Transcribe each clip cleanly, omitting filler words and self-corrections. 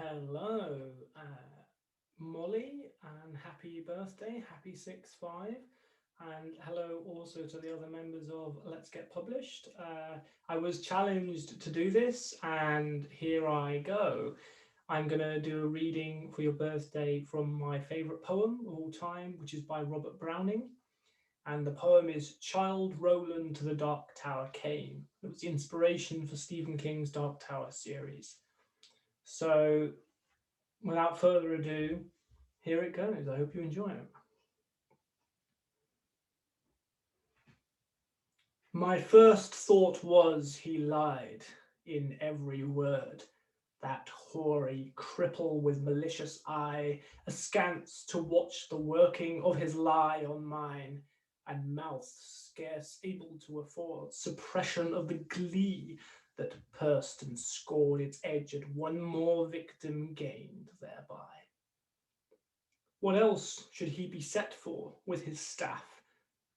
Hello, Molly, and happy birthday, happy 6-5. And hello also to the other members of Let's Get Published. I was challenged to do this, and here I go. I'm going to do a reading for your birthday from my favourite poem of all time, which is by Robert Browning. And the poem is Childe, Roland to the Dark Tower Came. It was the inspiration for Stephen King's Dark Tower series. So without further ado, here it goes. I hope you enjoy it. My first thought was he lied in every word. That hoary cripple with malicious eye, askance to watch the working of his lie on mine, and mouth scarce able to afford suppression of the glee that pursed and scored its edge at one more victim gained thereby. What else should he be set for with his staff?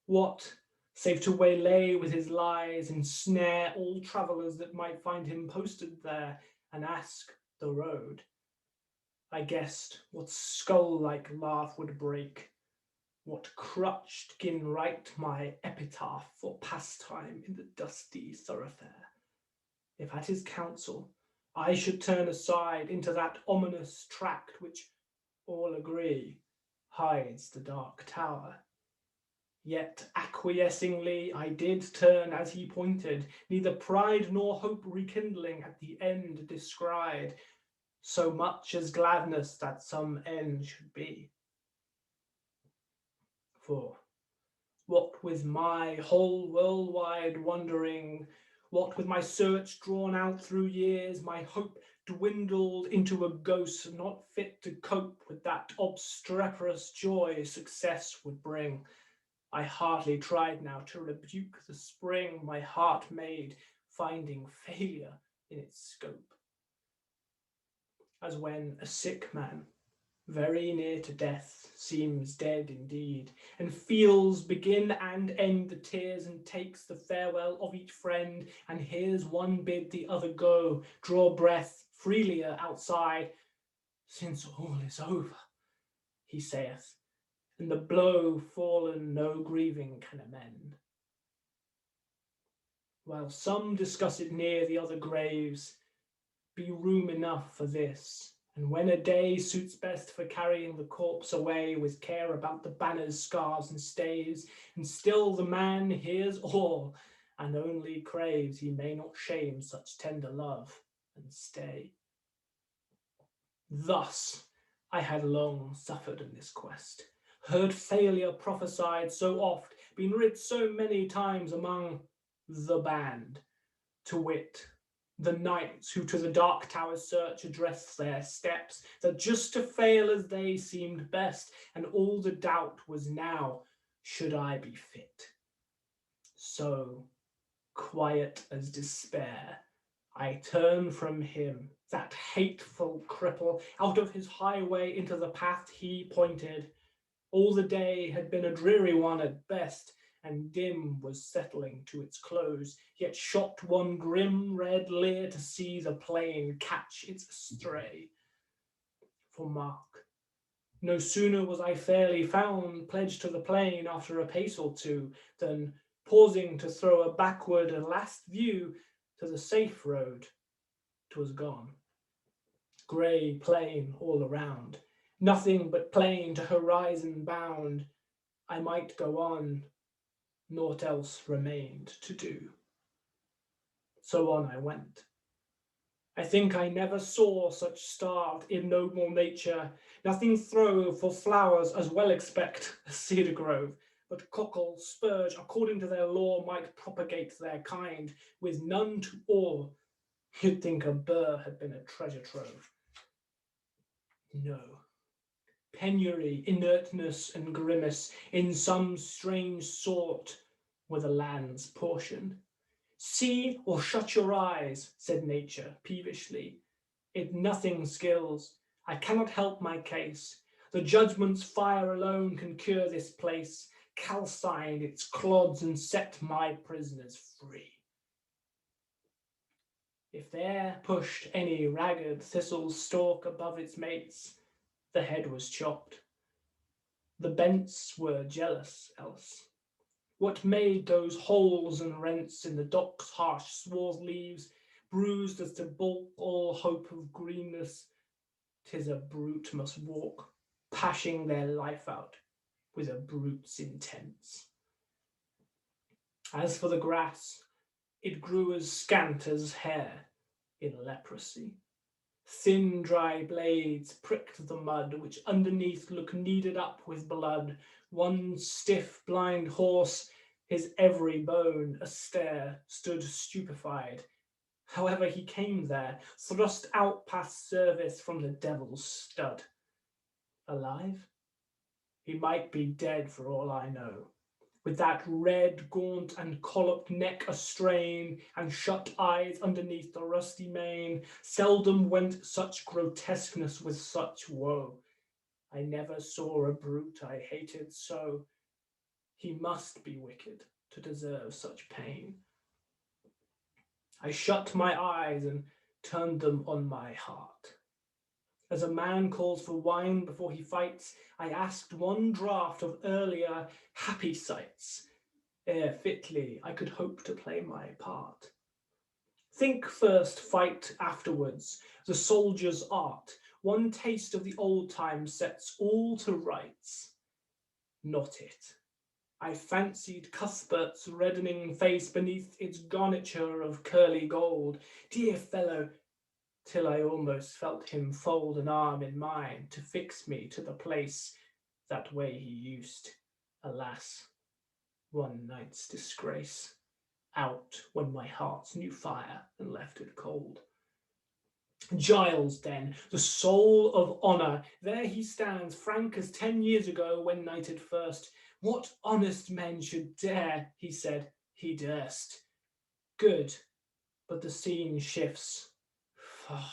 What, save to waylay with his lies and snare all travellers that might find him posted there and ask the road? I guessed what skull-like laugh would break, what crutch gin write my epitaph for pastime in the dusty thoroughfare. If at his counsel I should turn aside into that ominous tract which all agree hides the dark tower. Yet acquiescingly I did turn as he pointed, neither pride nor hope rekindling at the end descried, so much as gladness that some end should be. For what with my whole worldwide wandering, what with my search drawn out through years, my hope dwindled into a ghost not fit to cope with that obstreperous joy success would bring. I hardly tried now to rebuke the spring my heart made, finding failure in its scope. As when a sick man, very near to death, seems dead indeed, and feels begin and end the tears, and takes the farewell of each friend, and hears one bid the other go, draw breath freelier outside, since all is over, he saith, and the blow fallen no grieving can amend. While some discuss it near the other graves, be room enough for this, and when a day suits best for carrying the corpse away with care about the banners, scarves, and staves, and still the man hears all, and only craves he may not shame such tender love, and stay. Thus I had long suffered in this quest, heard failure prophesied so oft, been writ so many times among the band, to wit, the knights who to the dark tower's search addressed their steps, that just to fail as they seemed best, and all the doubt was now, should I be fit? So, quiet as despair, I turn from him, that hateful cripple, out of his highway into the path he pointed. All the day had been a dreary one at best, and dim was settling to its close, yet shot one grim red leer to see the plain catch its stray. For mark, no sooner was I fairly found, pledged to the plain after a pace or two, than, pausing to throw a backward and last view to the safe road, 'twas gone. Grey plain all around, nothing but plain to horizon bound. I might go on, naught else remained to do. So on I went. I think I never saw such starved, ignoble nature. Nothing throve for flowers as well expect a cedar grove, but cockle, spurge, according to their law, might propagate their kind, with none to awe. You'd think a burr had been a treasure trove. No. Penury, inertness, and grimace, in some strange sort, were the land's portion. See or shut your eyes, said nature peevishly. It nothing skills. I cannot help my case. The judgment's fire alone can cure this place, calcine its clods and set my prisoners free. If there pushed any ragged thistle stalk above its mates, the head was chopped. The bents were jealous else. What made those holes and rents in the dock's harsh swarth leaves, bruised as to balk all hope of greenness? 'Tis a brute must walk, pashing their life out with a brute's intents. As for the grass, it grew as scant as hair in leprosy. Thin dry blades pricked the mud, which underneath looked kneaded up with blood. One stiff blind horse, his every bone a stare, stood stupefied. However he came there, thrust out past service from the devil's stud. Alive? He might be dead for all I know, with that red, gaunt, and colloped neck astrain, and shut eyes underneath the rusty mane. Seldom went such grotesqueness with such woe. I never saw a brute I hated so. He must be wicked to deserve such pain. I shut my eyes and turned them on my heart. As a man calls for wine before he fights, I asked one draught of earlier happy sights, ere fitly I could hope to play my part. Think first, fight afterwards, the soldier's art. One taste of the old times sets all to rights. Not it. I fancied Cuthbert's reddening face beneath its garniture of curly gold. Dear fellow, till I almost felt him fold an arm in mine to fix me to the place that way he used. Alas, one night's disgrace, out when my heart knew fire and left it cold. Giles, then, the soul of honour, there he stands, frank as 10 years ago when knighted first. What honest men should dare, he said, he durst. Good, but the scene shifts. Oh,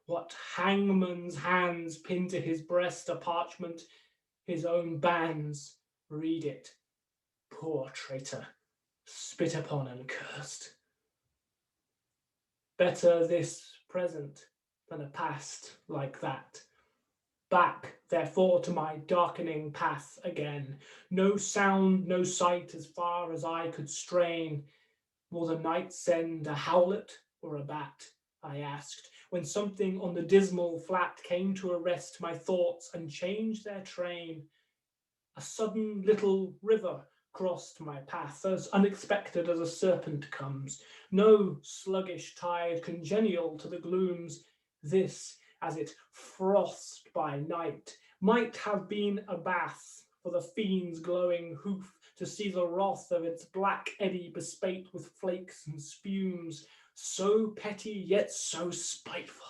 what hangman's hands pin to his breast a parchment, his own bands, read it. Poor traitor, spit upon and cursed. Better this present than a past like that. Back, therefore, to my darkening path again. No sound, no sight, as far as I could strain. Will the night send a howlet or a bat? I asked, when something on the dismal flat came to arrest my thoughts and change their train. A sudden little river crossed my path, as unexpected as a serpent comes. No sluggish tide congenial to the glooms. This, as it frothed by night, might have been a bath for the fiend's glowing hoof, to see the wrath of its black eddy bespate with flakes and spumes, so petty yet so spiteful.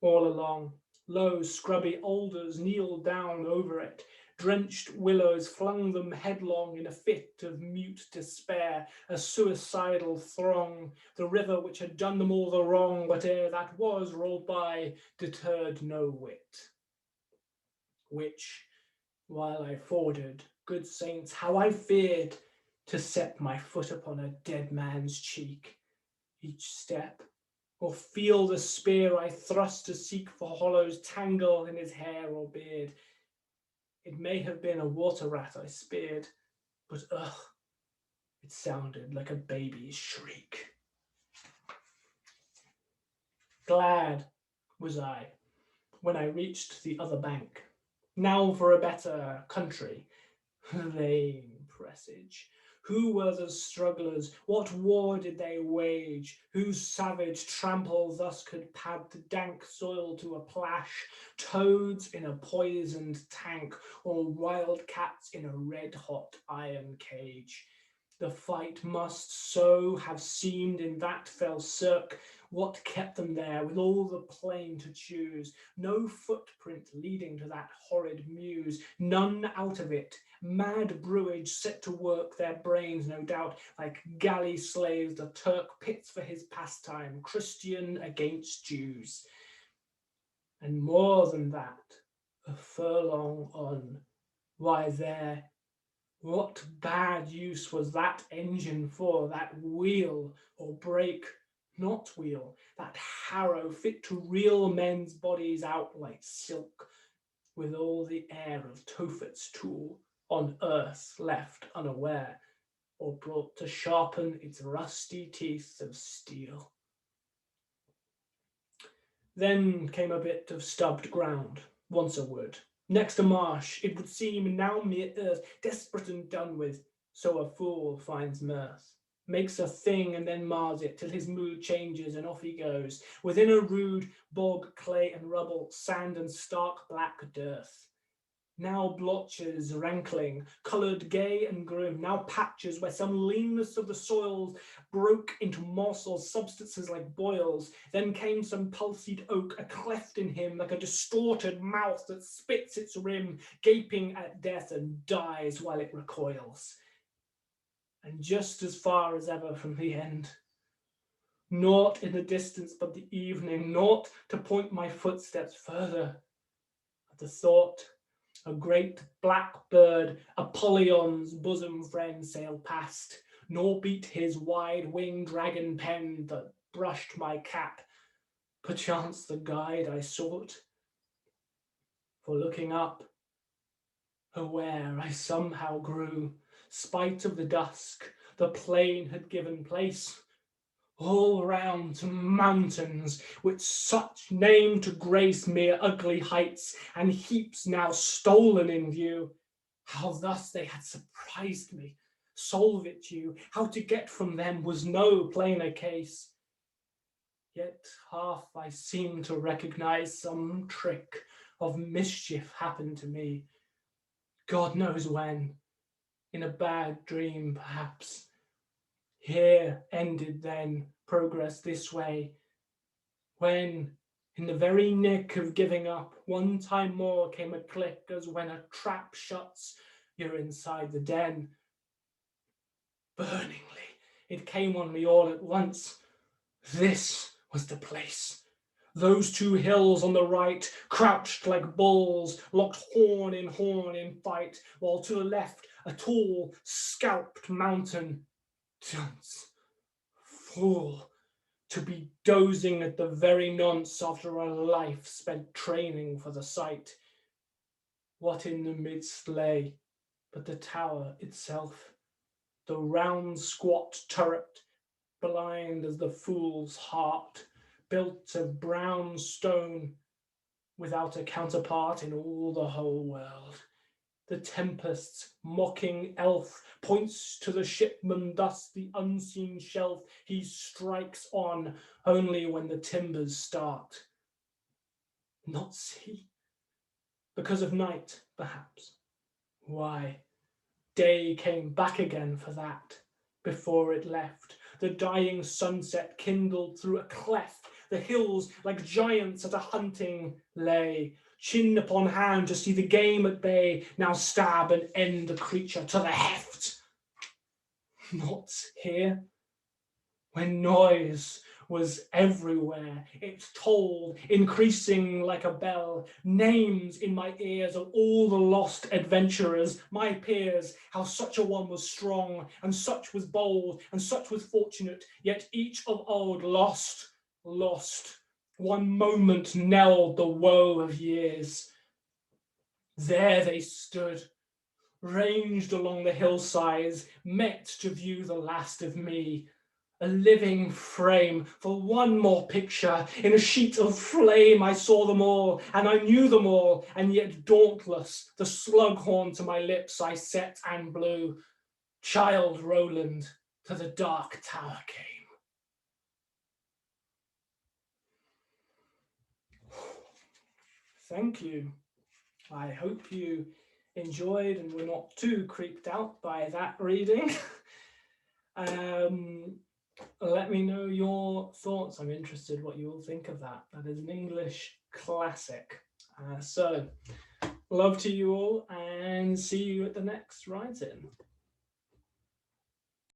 All along, low scrubby alders kneeled down over it. Drenched willows flung them headlong in a fit of mute despair, a suicidal throng. The river which had done them all the wrong, whate'er that was, rolled by, deterred no whit. Which, while I forded, good saints, how I feared to set my foot upon a dead man's cheek. Each step, or feel the spear I thrust to seek for hollows tangled in his hair or beard. It may have been a water rat I speared, but ugh, it sounded like a baby's shriek. Glad was I when I reached the other bank. Now for a better country. Vain presage. Who were the strugglers? What war did they wage? Whose savage trample thus could pad the dank soil to a plash? Toads in a poisoned tank, or wild cats in a red-hot iron cage? The fight must so have seemed in that fell cirque. What kept them there with all the plain to choose? No footprint leading to that horrid mews, none out of it. Mad brewage set to work their brains, no doubt, like galley slaves the Turk pits for his pastime, Christian against Jews. And more than that, a furlong on, why there, what bad use was that engine for, that wheel or brake not wheel, that harrow fit to reel men's bodies out like silk, with all the air of Tophet's tool on earth left unaware, or brought to sharpen its rusty teeth of steel. Then came a bit of stubbed ground, once a wood. Next a marsh, it would seem, now mere earth, desperate and done with. So a fool finds mirth, makes a thing and then mars it till his mood changes and off he goes. Within a rude bog, clay and rubble, sand and stark black dearth. Now blotches rankling, coloured gay and grim, now patches where some leanness of the soils broke into moss or substances like boils. Then came some pulsied oak, a cleft in him like a distorted mouth that spits its rim, gaping at death and dies while it recoils. And just as far as ever from the end, naught in the distance but the evening, naught to point my footsteps further. At the thought, a great black bird, Apollyon's bosom friend, sailed past, nor beat his wide-winged dragon pen that brushed my cap, perchance the guide I sought. For looking up, aware I somehow grew, spite of the dusk, the plain had given place all round to mountains, which such name to grace mere ugly heights, and heaps now stolen in view. How thus they had surprised me, solve it you, how to get from them was no plainer case. Yet half I seem to recognize some trick of mischief happened to me. God knows when, in a bad dream perhaps. Here ended then progress this way, when, in the very nick of giving up, one time more came a click as when a trap shuts, you're inside the den. Burningly, it came on me all at once. This was the place. Those two hills on the right, crouched like bulls, locked horn in fight, while to the left a tall, scalped mountain. Dunce, fool, to be dozing at the very nonce after a life spent training for the sight. What in the midst lay but the tower itself, the round squat turret, blind as the fool's heart, built of brown stone, without a counterpart in all the whole world. The tempest's mocking elf points to the shipman thus the unseen shelf he strikes on only when the timbers start. Not see? Because of night, perhaps. Why, day came back again for that. Before it left, the dying sunset kindled through a cleft. The hills, like giants at a hunting, lay, chin upon hand to see the game at bay, now stab and end the creature to the heft. Not here, when noise was everywhere, it tolled, increasing like a bell, names in my ears of all the lost adventurers, my peers, how such a one was strong, and such was bold, and such was fortunate, yet each of old lost. One moment knelled the woe of years. There they stood, ranged along the hillsides, met to view the last of me. A living frame for one more picture. In a sheet of flame I saw them all, and I knew them all, and yet dauntless, the slug horn to my lips I set and blew. Childe Roland to the dark tower came. Thank you. I hope you enjoyed and were not too creeped out by that reading. Let me know your thoughts. I'm interested what you all think of that. That is an English classic. So, love to you all and see you at the next write-in.